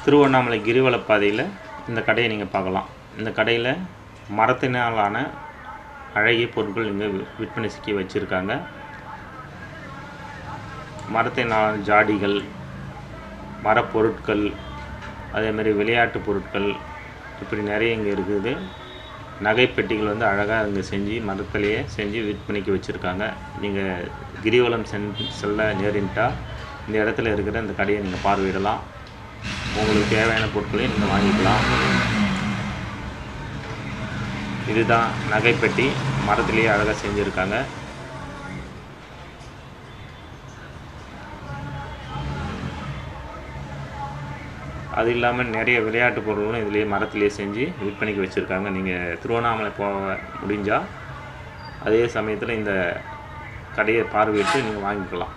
திருவண்ணாமலை கிரிவல பாதையில் இந்த கடையை நீங்கள் பார்க்கலாம். இந்த கடையில் மரத்தினாலான அழகிய பொருட்கள் இங்கே விற்பனைக்கு வச்சுருக்காங்க. மரத்தினாலான ஜாடிகள், மரப்பொருட்கள், அதேமாதிரி விளையாட்டு பொருட்கள், இப்படி நிறைய இங்கே இருக்குது. நகைப்பெட்டிகள் வந்து அழகாக இங்கே செஞ்சு மரத்திலேயே செஞ்சு விற்பனைக்கு வச்சுருக்காங்க. நீங்கள் கிரிவலம் செல்ல நேரிட்டால் இந்த இடத்துல இருக்கிற இந்த கடையை நீங்கள் பார்வையிடலாம். உங்களுக்கு தேவையான பொருட்களையும் நீங்கள் வாங்கிக்கலாம். இதுதான் நகைப்பெட்டி, மரத்திலேயே அழகாக செஞ்சுருக்காங்க. அது இல்லாமல் நிறைய விளையாட்டு பொருட்களும் இதிலேயே மரத்திலேயே செஞ்சு விற்பனைக்கு வச்சுருக்காங்க. நீங்கள் திருவண்ணாமலை போக முடிஞ்சால் அதே சமயத்தில் இந்த கடையை பார்வையிட்டு நீங்கள் வாங்கிக்கலாம்.